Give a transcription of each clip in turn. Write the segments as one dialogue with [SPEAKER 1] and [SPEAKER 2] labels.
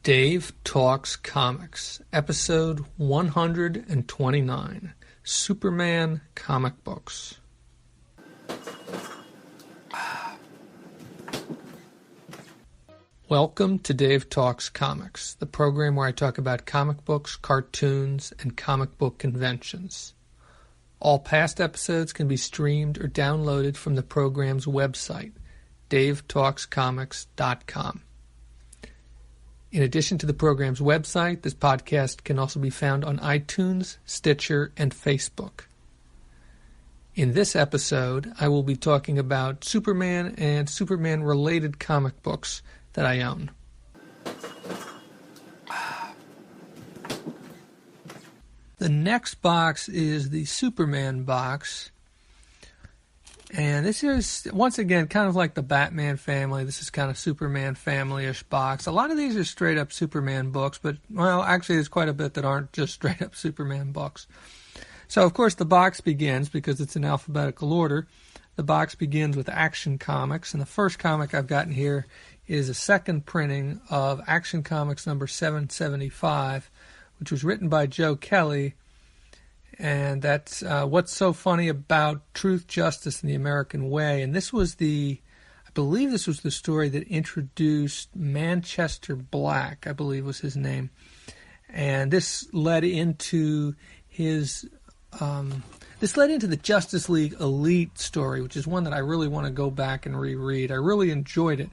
[SPEAKER 1] Dave Talks Comics, episode 129, Superman comic books. Welcome to Dave Talks Comics, the program where I talk about comic books, cartoons, and comic book conventions. All past episodes can be streamed or downloaded from the program's website, davetalkscomics.com. In addition to the program's website, this podcast can also be found on iTunes, Stitcher, and Facebook. In this episode, I will be talking about Superman and Superman-related comic books that I own. The next box is the Superman box. And this is, once again, kind of like the Batman family. This is kind of Superman family-ish box. A lot of these are straight-up Superman books, but, well, actually there's quite a bit that aren't just straight-up Superman books. So, of course, the box begins, because it's in alphabetical order, the box begins with Action Comics. And the first comic I've gotten here is a second printing of Action Comics number 775, which was written by Joe Kelly. And that's What's So Funny About Truth, Justice, and the American Way. And this was I believe this was the story that introduced Manchester Black, I believe was his name. And this led into the Justice League Elite story, which is one that I really want to go back and reread. I really enjoyed it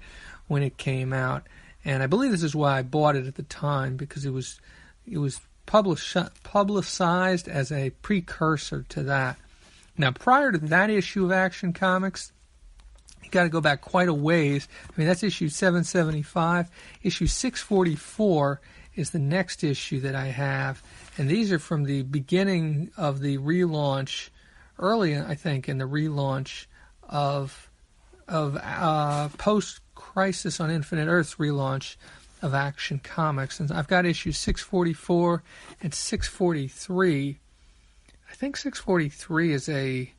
[SPEAKER 1] when it came out. And I believe this is why I bought it at the time, because it was publicized as a precursor to that. Now, prior to that issue of Action Comics, you got to go back quite a ways. I mean, that's issue 775. Issue 644 is the next issue that I have, and these are from the beginning of the relaunch, early, I think, in the relaunch of post-Crisis on Infinite Earths relaunch of Action Comics. And I've got issues 644 and 643. I think 643 is the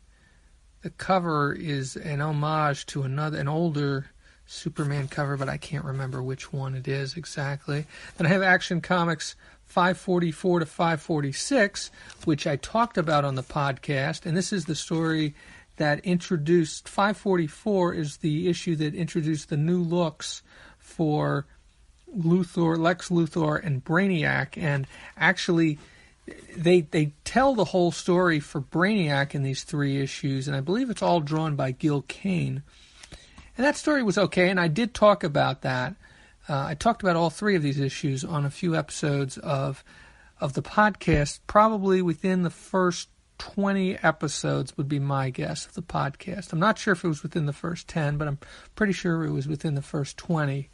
[SPEAKER 1] cover is an homage to an older Superman cover, but I can't remember which one it is exactly. Then I have Action Comics 544 to 546, which I talked about on the podcast, and this is the story that introduced, 544 is the issue that introduced the new looks for Lex Luthor, and Brainiac. And actually, they tell the whole story for Brainiac in these three issues, and I believe it's all drawn by Gil Kane. And that story was okay, and I did talk about that. I talked about all three of these issues on a few episodes of the podcast, probably within the first 20 episodes would be my guess of the podcast. I'm not sure if it was within the first 10, but I'm pretty sure it was within the first 20.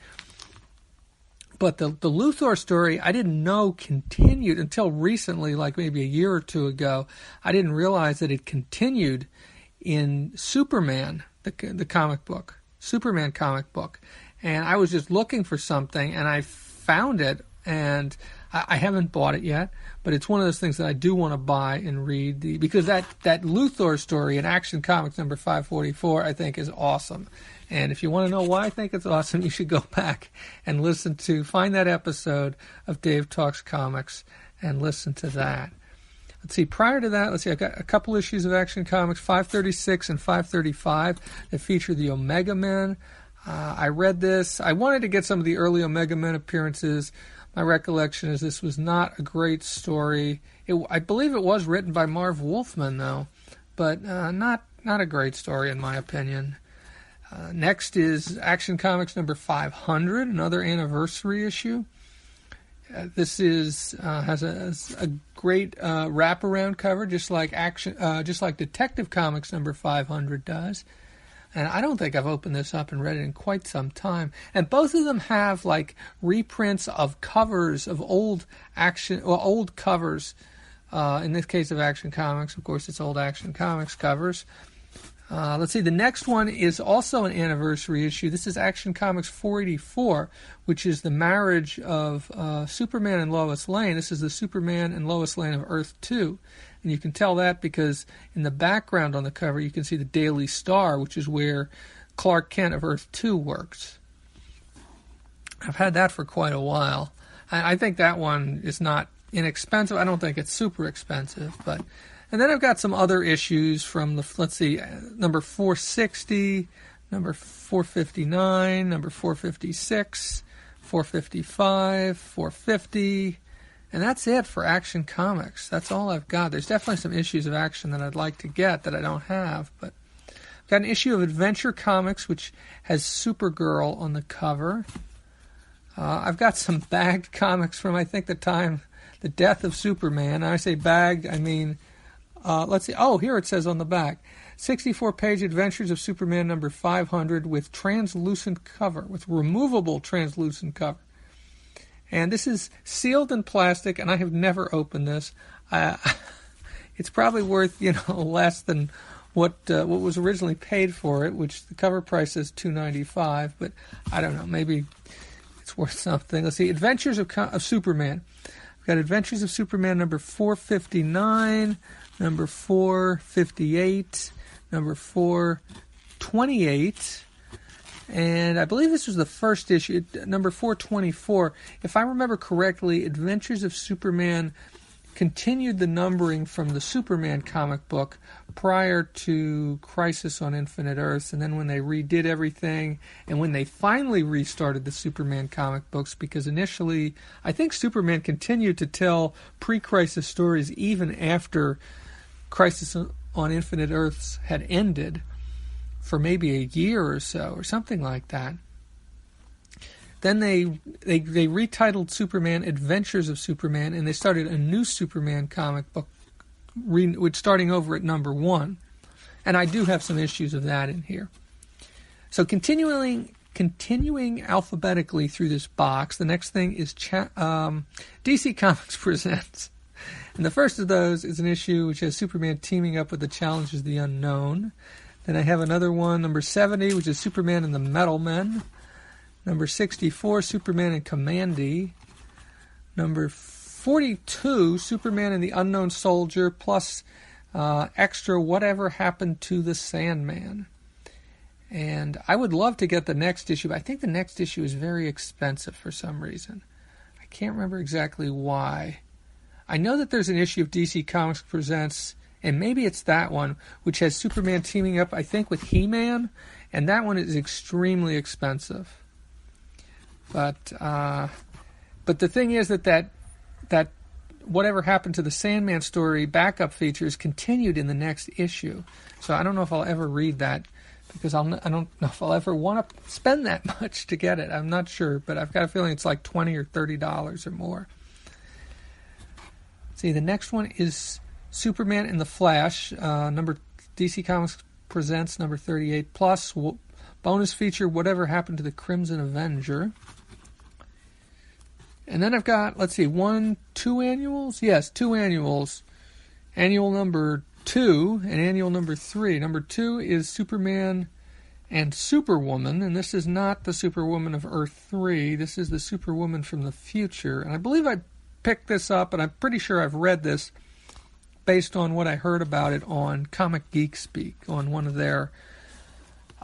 [SPEAKER 1] But the Luthor story, I didn't know continued until recently, like maybe a year or two ago. I didn't realize that it continued in Superman, the comic book, Superman comic book. And I was just looking for something, and I found it, and I haven't bought it yet, but it's one of those things that I do want to buy and read, because that Luthor story in Action Comics number 544, I think, is awesome. And if you want to know why I think it's awesome, you should go back and find that episode of Dave Talks Comics and listen to that. Let's see, prior to that, I've got a couple issues of Action Comics, 536 and 535, that feature the Omega Men. I read this. I wanted to get some of the early Omega Men appearances. My recollection is this was not a great story. I believe it was written by Marv Wolfman, though, but not a great story in my opinion. Next is Action Comics number 500, another anniversary issue. This has a great wraparound cover, just like Detective Comics number 500 does. And I don't think I've opened this up and read it in quite some time. And both of them have like reprints of covers of old covers. In this case of Action Comics, of course, it's old Action Comics covers. Let's see, the next one is also an anniversary issue. This is Action Comics 484, which is the marriage of Superman and Lois Lane. This is the Superman and Lois Lane of Earth 2. And you can tell that because in the background on the cover you can see the Daily Star, which is where Clark Kent of Earth 2 works. I've had that for quite a while. I think that one is not inexpensive. I don't think it's super expensive, but. And then I've got some other issues from the, let's see, number 460, number 459, number 456, 455, 450, and that's it for Action Comics. That's all I've got. There's definitely some issues of Action that I'd like to get that I don't have, but I've got an issue of Adventure Comics, which has Supergirl on the cover. I've got some bagged comics from, I think, the death of Superman. I say bagged, I mean... let's see. Oh, here it says on the back, 64-page Adventures of Superman number 500 with translucent cover, with removable translucent cover. And this is sealed in plastic, and I have never opened this. It's probably worth, less than what was originally paid for it, which the cover price is $2.95. But I don't know. Maybe it's worth something. Let's see. Adventures of Superman. We've got Adventures of Superman number 459. Number 458, number 428, and I believe this was the first issue, number 424. If I remember correctly, Adventures of Superman continued the numbering from the Superman comic book prior to Crisis on Infinite Earths, and then when they redid everything, and when they finally restarted the Superman comic books, because initially, I think Superman continued to tell pre-Crisis stories even after Crisis on Infinite Earths had ended for maybe a year or so, or something like that. Then they retitled Superman Adventures of Superman, and they started a new Superman comic book, starting over at number 1. And I do have some issues of that in here. So continuing alphabetically through this box, the next thing is DC Comics Presents. And the first of those is an issue which has Superman teaming up with the Challengers of the Unknown. Then I have another one, number 70, which is Superman and the Metal Men. Number 64, Superman and Commandy. Number 42, Superman and the Unknown Soldier, plus extra Whatever Happened to the Sandman. And I would love to get the next issue, but I think the next issue is very expensive for some reason. I can't remember exactly why. I know that there's an issue of DC Comics Presents, and maybe it's that one, which has Superman teaming up, I think, with He-Man, and that one is extremely expensive. But the thing is that Whatever Happened to the Sandman story backup features continued in the next issue. So I don't know if I'll ever read that, because I don't know if I'll ever want to spend that much to get it. I'm not sure, but I've got a feeling it's like $20 or $30 or more. See, the next one is Superman and the Flash, DC Comics Presents number 38, plus bonus feature Whatever Happened to the Crimson Avenger. And then I've got, two annuals? Yes, 2 annuals. Annual number 2 and annual number 3. Number 2 is Superman and Superwoman, and this is not the Superwoman of Earth 3. This is the Superwoman from the future. And I believe I picked this up, and I'm pretty sure I've read this based on what I heard about it on Comic Geek Speak, on one of their,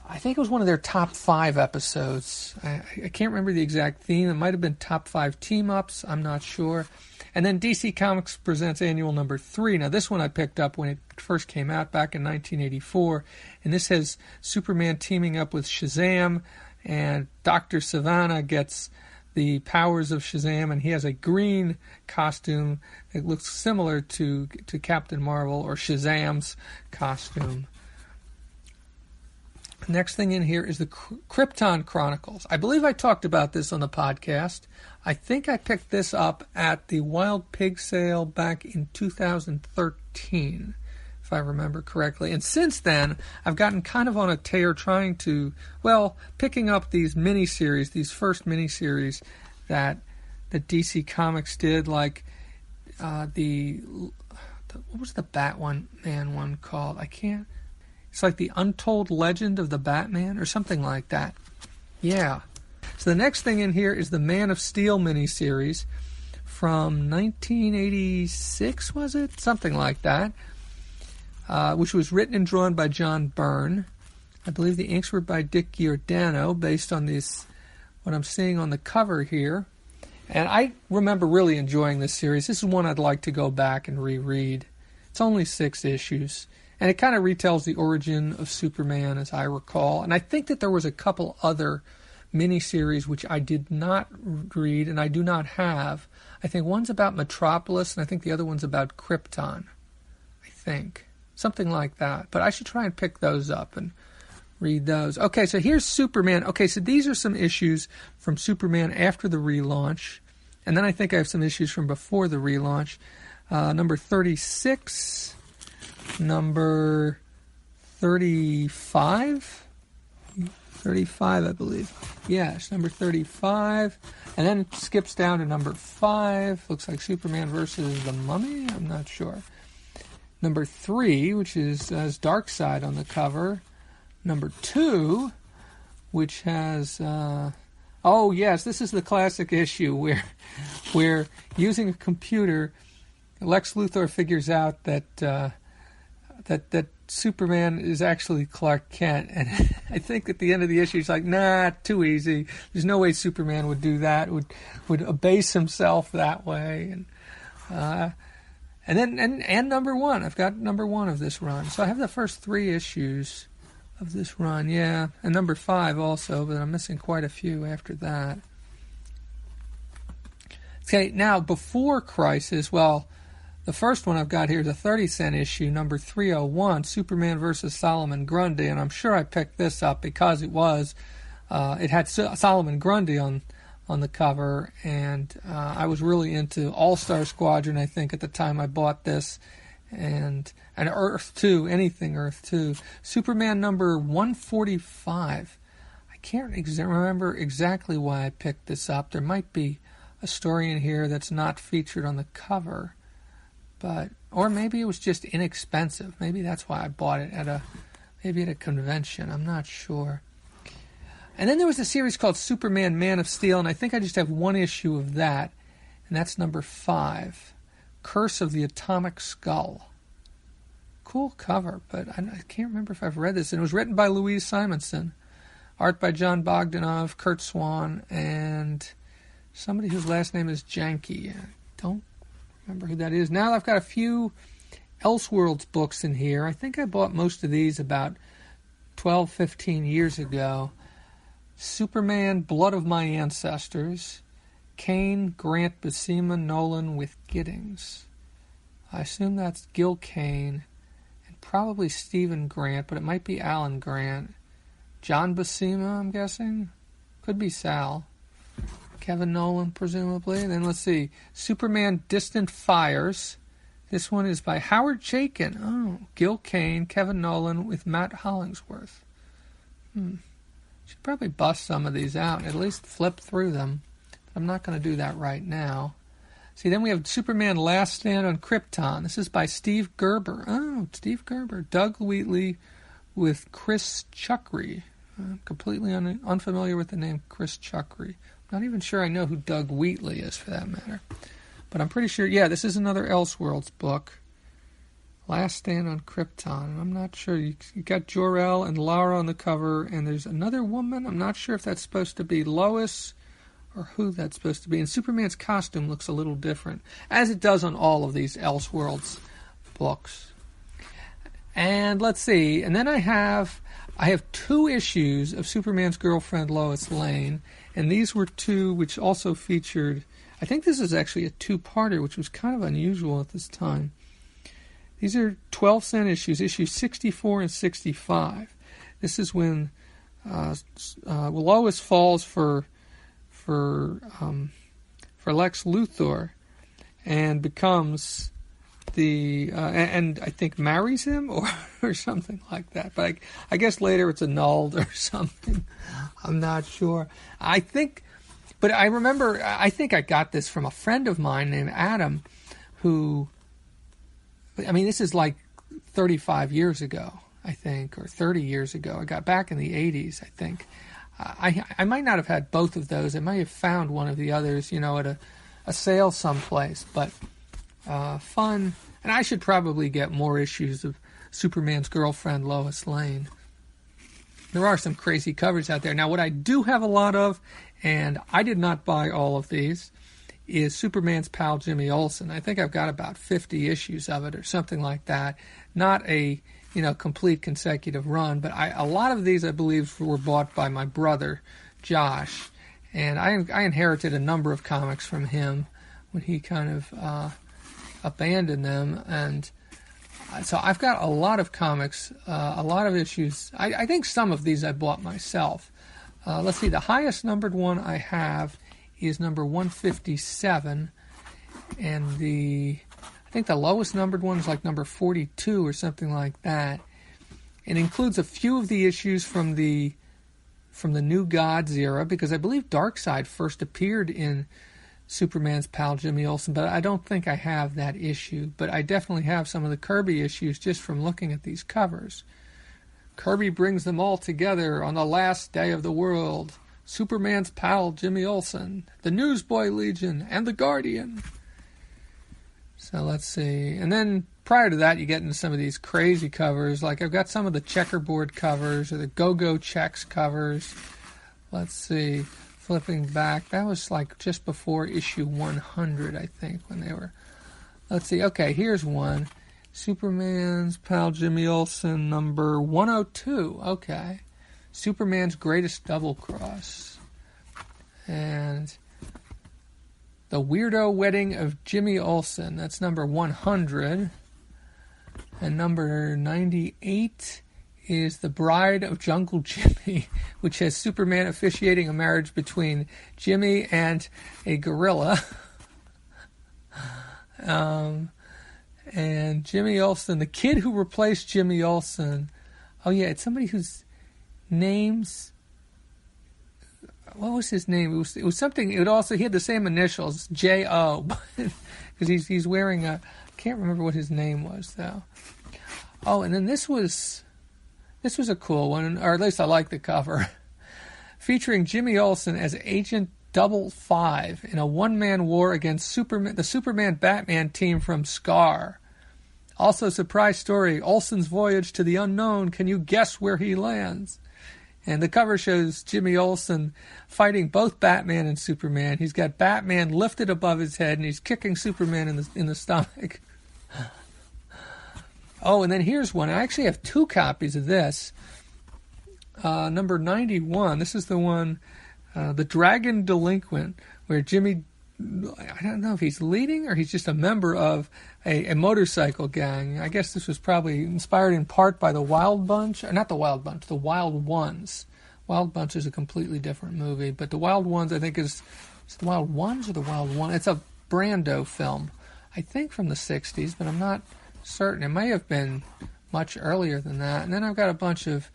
[SPEAKER 1] I think it was one of their top 5 episodes. I can't remember the exact theme. It might have been top 5 team-ups. I'm not sure. And then DC Comics Presents annual number 3. Now, this one I picked up when it first came out back in 1984, and this has Superman teaming up with Shazam, and Dr. Savannah gets the powers of Shazam, and he has a green costume that looks similar to Captain Marvel or Shazam's costume. Next thing in here is the Krypton Chronicles. I believe I talked about this on the podcast. I think I picked this up at the Wild Pig sale back in 2013, if I remember correctly. And since then, I've gotten kind of on a tear picking up these miniseries, these first miniseries that DC Comics did, like what was the Batman one called? It's like the Untold Legend of the Batman or something like that. Yeah. So the next thing in here is the Man of Steel miniseries from 1986, was it? Something like that. Which was written and drawn by John Byrne. I believe the inks were by Dick Giordano, based on this, what I'm seeing on the cover here. And I remember really enjoying this series. This is one I'd like to go back and reread. It's only 6 issues. And it kind of retells the origin of Superman, as I recall. And I think that there was a couple other miniseries which I did not read and I do not have. I think one's about Metropolis, and I think the other one's about Krypton. I think. Something like that. But I should try and pick those up and read those. Okay, so here's Superman. Okay, so these are some issues from Superman after the relaunch. And then I think I have some issues from before the relaunch. Number 36... Number 35? 35, I believe. Yes, number 35. And then it skips down to number 5. Looks like Superman versus the Mummy? I'm not sure. Number 3, which has Darkseid on the cover. Number 2, which has... oh, yes, this is the classic issue where using a computer, Lex Luthor figures out that Superman is actually Clark Kent, and I think at the end of the issue he's like, nah, too easy. There's no way Superman would do that. Would abase himself that way, and then number 1. I've got number 1 of this run, so I have the first 3 issues of this run, yeah, and number 5 also, but I'm missing quite a few after that. Okay, now before Crisis, well. The first one I've got here is a 30-cent issue, number 301, Superman versus Solomon Grundy, and I'm sure I picked this up because it had Solomon Grundy on the cover, and I was really into All-Star Squadron, I think, at the time I bought this, and Earth 2, anything Earth 2. Superman number 145. I can't remember exactly why I picked this up. There might be a story in here that's not featured on the cover. Or maybe it was just inexpensive. Maybe that's why I bought it at a convention. I'm not sure. And then there was a series called Superman Man of Steel, and I think I just have 1 issue of that, and that's number 5, Curse of the Atomic Skull. Cool cover, but I can't remember if I've read this. And it was written by Louise Simonson, art by John Bogdanov, Kurt Swan, and somebody whose last name is Janke. I don't remember who that is. Now I've got a few Elseworlds books in here. I think I bought most of these about 12, 15 years ago. Superman, Blood of My Ancestors. Kane, Grant, Buscema, Nolan with Giddings. I assume that's Gil Kane and probably Stephen Grant, but it might be Alan Grant. John Buscema, I'm guessing. Could be Sal. Kevin Nolan, presumably. And then let's see. Superman Distant Fires. This one is by Howard Chaykin. Oh, Gil Kane, Kevin Nolan with Matt Hollingsworth. Should probably bust some of these out, at least flip through them. But I'm not going to do that right now. See, then we have Superman Last Stand on Krypton. This is by Steve Gerber. Oh, Steve Gerber. Doug Wheatley with Chris Chuckry. Completely unfamiliar with the name Chris Chuckry. Not even sure I know who Doug Wheatley is, for that matter. But I'm pretty sure, yeah, this is another Elseworlds book. Last Stand on Krypton. I'm not sure. You got Jor-El and Lara on the cover, and there's another woman. I'm not sure if that's supposed to be Lois or who that's supposed to be. And Superman's costume looks a little different, as it does on all of these Elseworlds books. And let's see. And then I have 2 issues of Superman's Girlfriend Lois Lane, and these were 2 which also featured, I think this is actually a 2-parter, which was kind of unusual at this time. These are 12-cent issues, issues 64 and 65. This is when Lois falls for Lex Luthor and becomes and I think marries him or something like that. But I guess later it's annulled or something. I'm not sure. I think I got this from a friend of mine named Adam, who, I mean, this is like 35 years ago, I think, or 30 years ago. I got back in the 80s, I think. I might not have had both of those. I might have found one of the others, at a sale someplace. But fun. And I should probably get more issues of Superman's Girlfriend Lois Lane. There are some crazy covers out there. Now, what I do have a lot of, and I did not buy all of these, is Superman's Pal Jimmy Olsen. I think I've got about 50 issues of it or something like that. Not a complete consecutive run, but a lot of these I believe were bought by my brother Josh, and I inherited a number of comics from him when he kind of abandoned them, and so I've got a lot of comics, a lot of issues. I think some of these I bought myself. Let's see, the highest numbered one I have is number 157, and I think the lowest numbered one is like number 42 or something like that. It includes a few of the issues from the New Gods era, because I believe Darkseid first appeared in Superman's Pal Jimmy Olsen, but I don't think I have that issue. But I definitely have some of the Kirby issues just from looking at these covers. Kirby brings them all together on the last day of the world. Superman's Pal Jimmy Olsen, the Newsboy Legion, and the Guardian. So let's see. And then prior to that, you get into some of these crazy covers. Like I've got some of the checkerboard covers or the Go-Go Checks covers. Let's see. Flipping back, that was like just before issue 100, I think, when they were. Let's see. Okay, here's one. Superman's Pal Jimmy Olsen, number 102. Okay. Superman's Greatest Double Cross. And The Weirdo Wedding of Jimmy Olsen. That's number 100. And number 98 is The Bride of Jungle Jimmy, which has Superman officiating a marriage between Jimmy and a gorilla. And Jimmy Olsen, the kid who replaced Jimmy Olsen. Oh yeah, it's somebody whose name's... What was his name? It was something. It also, he had the same initials, J.O. Because he's wearing a... I can't remember what his name was though. Oh, and then this was a cool one, or at least I like the cover, featuring Jimmy Olsen as Agent 55 in a one-man war against the Superman-Batman team from Scar. Also, surprise story: Olsen's voyage to the unknown. Can you guess where he lands? And the cover shows Jimmy Olsen fighting both Batman and Superman. He's got Batman lifted above his head, and he's kicking Superman in the stomach. Oh, and then here's one. I actually have two copies of this. Number 91. This is the one, The Dragon Delinquent, where Jimmy, I don't know if he's leading or he's just a member of a motorcycle gang. I guess this was probably inspired in part by the Wild Bunch. Or not the Wild Bunch, the Wild Ones. Wild Bunch is a completely different movie, but the Wild Ones, I think, is the Wild Ones or the Wild One? It's a Brando film, I think from the 60s, but I'm not certain. It may have been much earlier than that. And then I've got a bunch of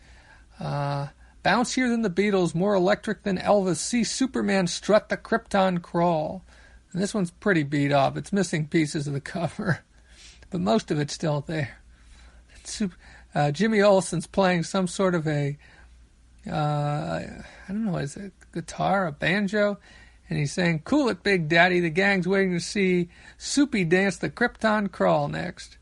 [SPEAKER 1] bouncier than the Beatles, more electric than Elvis, see Superman strut the Krypton crawl. And this one's pretty beat up. It's missing pieces of the cover, but most of it's still there. Jimmy Olsen's playing some sort of a I don't know, is it a guitar, a banjo? And he's saying, "Cool it, Big Daddy, the gang's waiting to see Soupy dance the Krypton crawl next."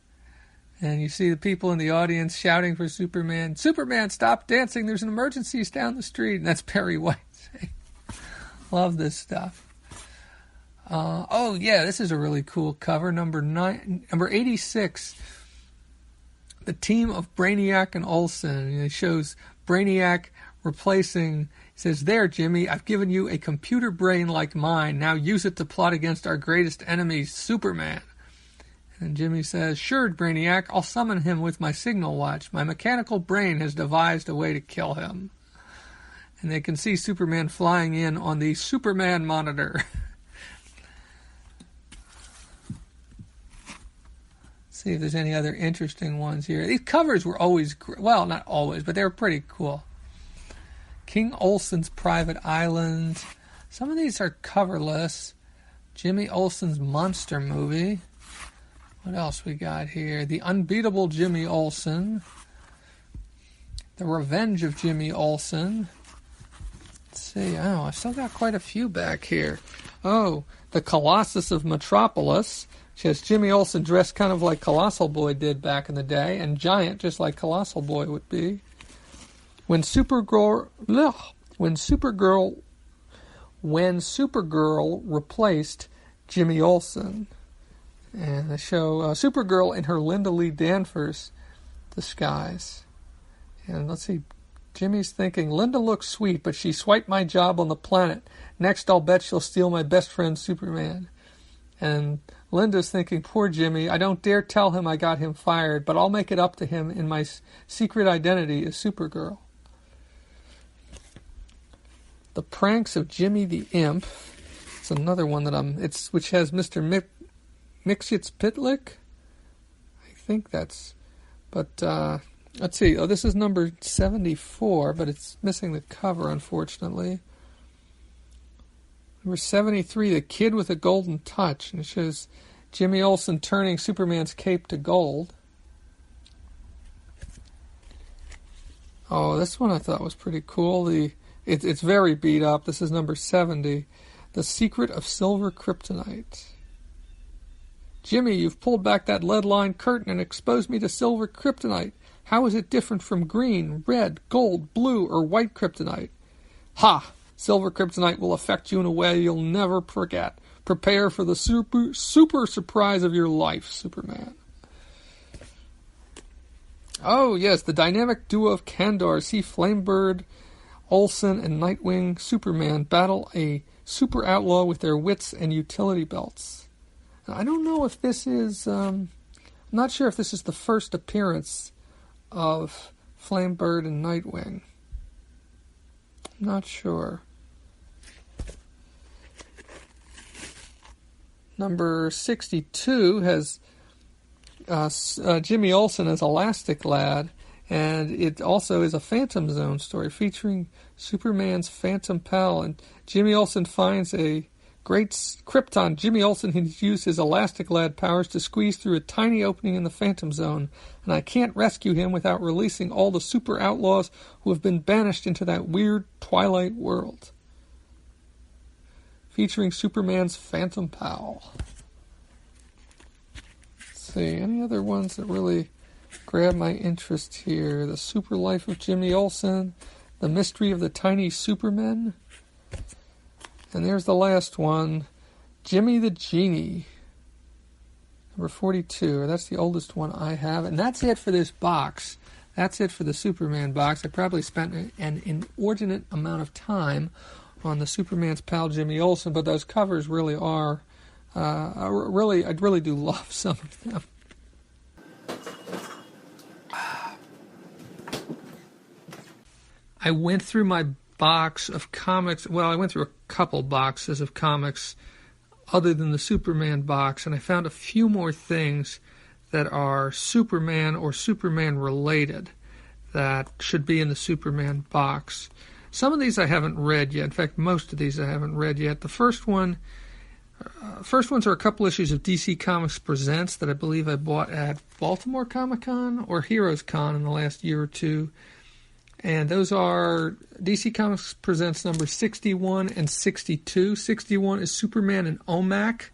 [SPEAKER 1] And you see the people in the audience shouting for Superman. "Superman, stop dancing. There's an emergency down the street." And that's Perry White saying. Love this stuff. Oh, yeah, this is a really cool cover. Number 86. The team of Brainiac and Olsen. And it shows Brainiac replacing... It says, "There, Jimmy, I've given you a computer brain like mine. Now use it to plot against our greatest enemy, Superman." And Jimmy says, "Sure, Brainiac, I'll summon him with my signal watch. My mechanical brain has devised a way to kill him." And they can see Superman flying in on the Superman monitor. See if there's any other interesting ones here. These covers were always, well, not always, but they were pretty cool. King Olsen's Private Island. Some of these are coverless. Jimmy Olsen's Monster Movie. What else we got here? The Unbeatable Jimmy Olsen. The Revenge of Jimmy Olsen. Let's see. Oh, I've still got quite a few back here. Oh, The Colossus of Metropolis. Which has Jimmy Olsen dressed kind of like Colossal Boy did back in the day, and giant just like Colossal Boy would be. When Supergirl replaced Jimmy Olsen. And they show Supergirl in her Linda Lee Danvers disguise. And let's see, Jimmy's thinking, Linda looks sweet, but she swiped my job on the planet. Next, I'll bet she'll steal my best friend Superman. And Linda's thinking, poor Jimmy, I don't dare tell him I got him fired, but I'll make it up to him in my secret identity as Supergirl. The Pranks of Jimmy the Imp. It's another one that which has Mr. Mixitz-Pitlick. I think that's, but let's see. Oh, this is number 74, but it's missing the cover, unfortunately. Number 73, The Kid with a Golden Touch, and it shows Jimmy Olsen turning Superman's cape to gold. Oh, this one I thought was pretty cool. It's very beat up. This is number 70, The Secret of Silver Kryptonite. Jimmy, you've pulled back that lead-lined curtain and exposed me to silver kryptonite. How is it different from green, red, gold, blue, or white kryptonite? Ha! Silver kryptonite will affect you in a way you'll never forget. Prepare for the super surprise of your life, Superman. Oh, yes, the dynamic duo of Kandor, see Flamebird, Olsen, and Nightwing Superman battle a super outlaw with their wits and utility belts. Now, I don't know if this is... I'm not sure if this is the first appearance of Flamebird and Nightwing. I'm not sure. Number 62 has Jimmy Olsen as Elastic Lad, and it also is a Phantom Zone story featuring Superman's Phantom Pal. And Jimmy Olsen finds a great Krypton. Jimmy Olsen has used his Elastic Lad powers to squeeze through a tiny opening in the Phantom Zone, and I can't rescue him without releasing all the super outlaws who have been banished into that weird twilight world. Featuring Superman's Phantom Pal. Let's see, any other ones that really grab my interest here? The Super Life of Jimmy Olsen, The Mystery of the Tiny Supermen, and there's the last one, Jimmy the Genie, number 42. That's the oldest one I have, and that's it for this box. That's it for the Superman box. I probably spent an inordinate amount of time on the Superman's Pal Jimmy Olsen, but those covers really are, I really do love some of them. I went through my box of comics. Well, I went through a couple boxes of comics other than the Superman box, and I found a few more things that are Superman or Superman related that should be in the Superman box. Some of these I haven't read yet. In fact, most of these I haven't read yet. The first ones are a couple issues of DC Comics Presents that I believe I bought at Baltimore Comic-Con or Heroes Con in the last year or two. And those are DC Comics Presents number 61 and 62. 61 is Superman and OMAC.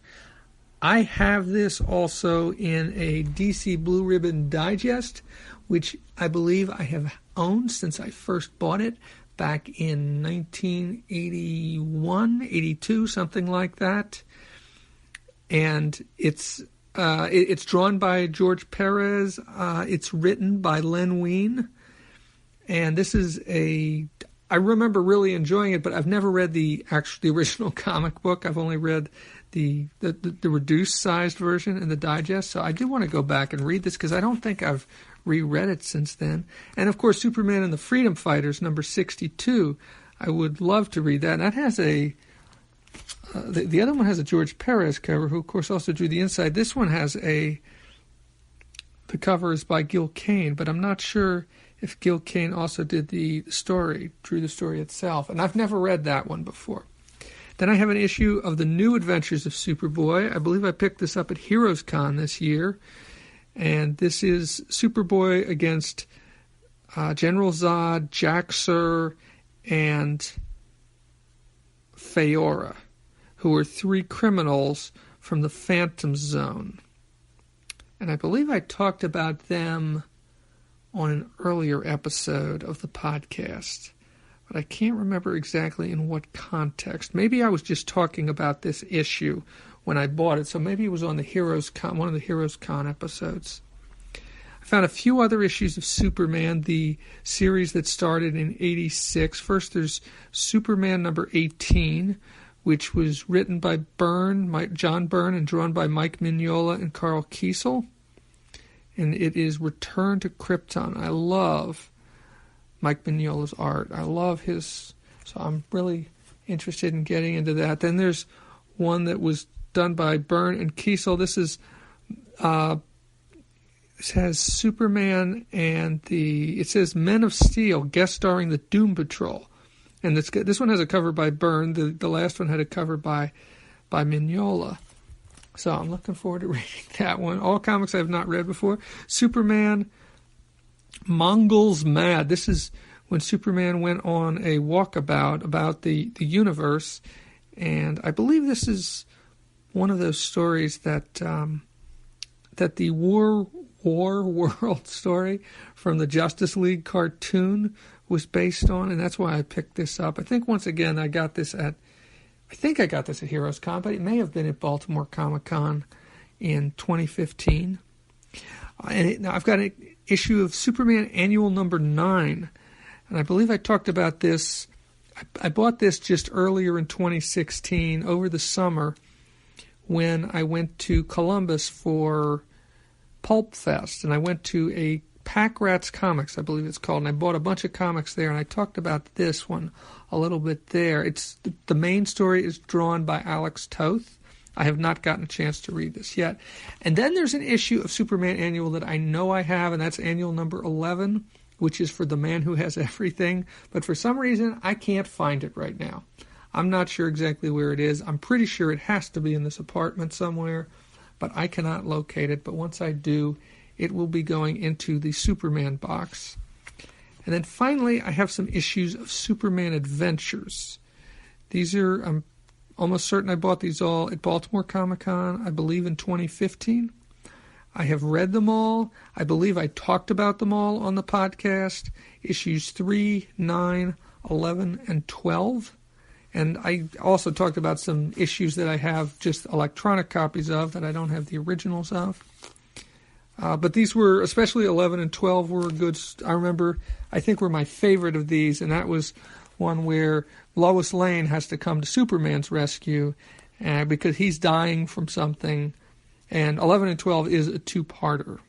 [SPEAKER 1] I have this also in a DC Blue Ribbon Digest, which I believe I have owned since I first bought it back in 1981, 82, something like that. And it's drawn by George Perez. It's written by Len Wein. And this is I remember really enjoying it, but I've never read the original comic book. I've only read the reduced sized version in the digest. So I do want to go back and read this because I don't think I've reread it since then. And of course, Superman and the Freedom Fighters, number 62. I would love to read that. And that has the other one has a George Perez cover, who of course also drew the inside. This one has the cover is by Gil Kane, but I'm not sure if Gil Kane also did the story, drew the story itself. And I've never read that one before. Then I have an issue of the New Adventures of Superboy. I believe I picked this up at Heroes Con this year. And this is Superboy against General Zod, Jax-Ur, and Feora, who are three criminals from the Phantom Zone. And I believe I talked about them on an earlier episode of the podcast, but I can't remember exactly in what context. Maybe I was just talking about this issue when I bought it, so maybe it was on the Heroes Con, one of the Heroes Con episodes. I found a few other issues of Superman, the series that started in '86. First, there's Superman number 18, which was written by John Byrne, and drawn by Mike Mignola and Carl Kiesel. And it is Return to Krypton. I love Mike Mignola's art. I love his, so I'm really interested in getting into that. Then there's one that was done by Byrne and Kiesel. This has Superman and it says Men of Steel, guest starring the Doom Patrol. And this one has a cover by Byrne. The last one had a cover by Mignola. So I'm looking forward to reading that one. All comics I have not read before. Superman Mongols Mad. This is when Superman went on a walkabout about the universe. And I believe this is one of those stories that the War World story from the Justice League cartoon was based on, and that's why I picked this up. I think once again I got this at Heroes Con, but it may have been at Baltimore Comic Con in 2015. Now I've got an issue of Superman Annual number 9, and I believe I talked about this. I bought this just earlier in 2016 over the summer when I went to Columbus for Pulp Fest, and I went to a Pack Rats Comics, I believe it's called, and I bought a bunch of comics there, and I talked about this one a little bit there. It's the main story is drawn by Alex Toth. I have not gotten a chance to read this yet. And then there's an issue of Superman Annual that I know I have, and that's Annual number 11, which is for The Man Who Has Everything, but for some reason I can't find it right now. I'm not sure exactly where it is. I'm pretty sure it has to be in this apartment somewhere, but I cannot locate it. But once I do, it will be going into the Superman box. And then finally, I have some issues of Superman Adventures. These are, I'm almost certain I bought these all at Baltimore Comic Con, I believe in 2015. I have read them all. I believe I talked about them all on the podcast. Issues 3, 9, 11, and 12. And I also talked about some issues that I have just electronic copies of that I don't have the originals of. But these were, especially 11 and 12, were good. I remember, I think were my favorite of these, and that was one where Lois Lane has to come to Superman's rescue because he's dying from something. And 11 and 12 is a two-parter.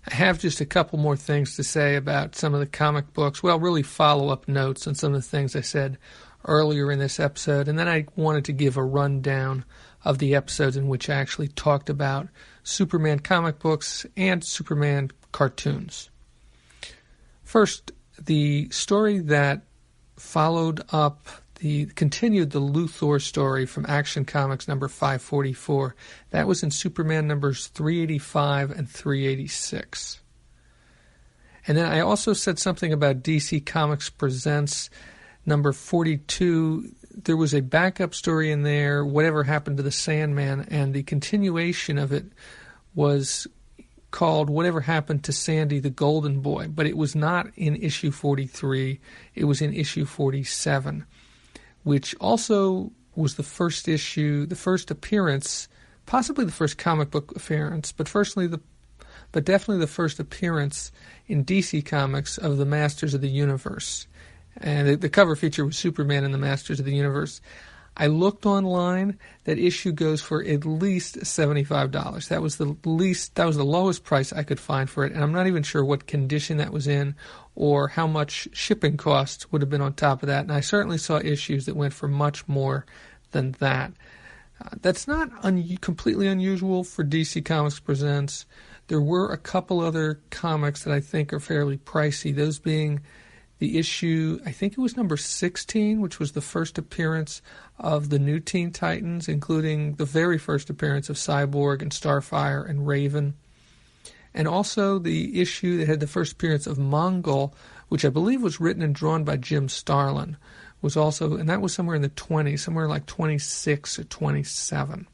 [SPEAKER 1] I have just a couple more things to say about some of the comic books. Well, really follow-up notes on some of the things I said earlier in this episode. And then I wanted to give a rundown of the episodes in which I actually talked about Superman comic books and Superman cartoons. First, the story that continued the Luthor story from Action Comics number 544. That was in Superman numbers 385 and 386. And then I also said something about DC Comics Presents number 42. There was a backup story in there, Whatever Happened to the Sandman, and the continuation of it was called Whatever Happened to Sandy the Golden Boy, but it was not in issue 43. It was in issue 47. Which also was the first issue, the first appearance, possibly the first comic book appearance, but definitely the first appearance in DC Comics of the Masters of the Universe. And the cover feature was Superman and the Masters of the Universe. I looked online. That issue goes for at least $75. That was the lowest price I could find for it, and I'm not even sure what condition that was in or how much shipping costs would have been on top of that. And I certainly saw issues that went for much more than that. That's not completely unusual for DC Comics Presents. There were a couple other comics that I think are fairly pricey, those being the issue, I think it was number 16, which was the first appearance of the new Teen Titans, including the very first appearance of Cyborg and Starfire and Raven. And also the issue that had the first appearance of Mongol, which I believe was written and drawn by Jim Starlin, was also, and that was somewhere in the 20s, somewhere like 26 or 27.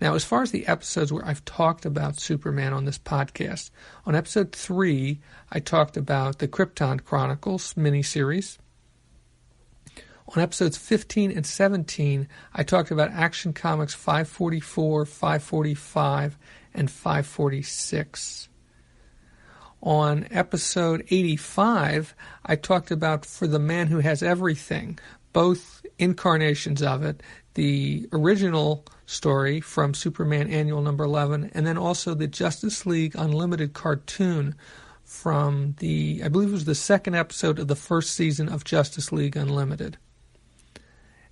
[SPEAKER 1] Now, as far as the episodes where I've talked about Superman on this podcast, on episode 3, I talked about the Krypton Chronicles miniseries. On episodes 15 and 17, I talked about Action Comics 544, 545, and 546. On episode 85, I talked about For the Man Who Has Everything, both incarnations of it, the original story from Superman Annual number 11, and then also the Justice League Unlimited cartoon from I believe it was the second episode of the first season of Justice League Unlimited.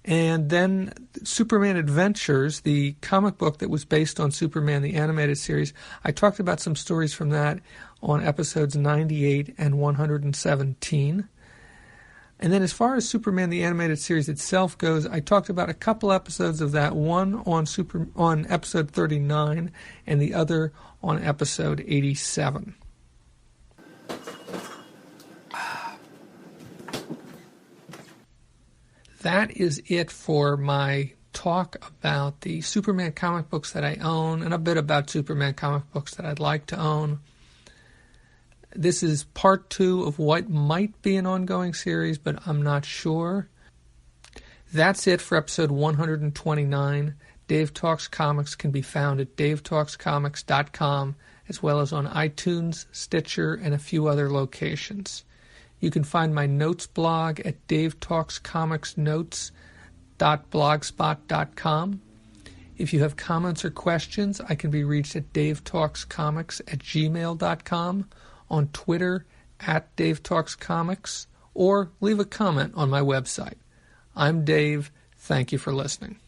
[SPEAKER 1] And then Superman Adventures, the comic book that was based on Superman, the animated series, I talked about some stories from that on episodes 98 and 117. And then as far as Superman, the animated series itself goes, I talked about a couple episodes of that, one on episode 39 and the other on episode 87. That is it for my talk about the Superman comic books that I own and a bit about Superman comic books that I'd like to own. This is part 2 of what might be an ongoing series, but I'm not sure. That's it for episode 129. Dave Talks Comics can be found at davetalkscomics.com, as well as on iTunes, Stitcher, and a few other locations. You can find my notes blog at davetalkscomicsnotes.blogspot.com. If you have comments or questions, I can be reached at davetalkscomics@gmail.com, on Twitter at DaveTalksComics, or leave a comment on my website. I'm Dave. Thank you for listening.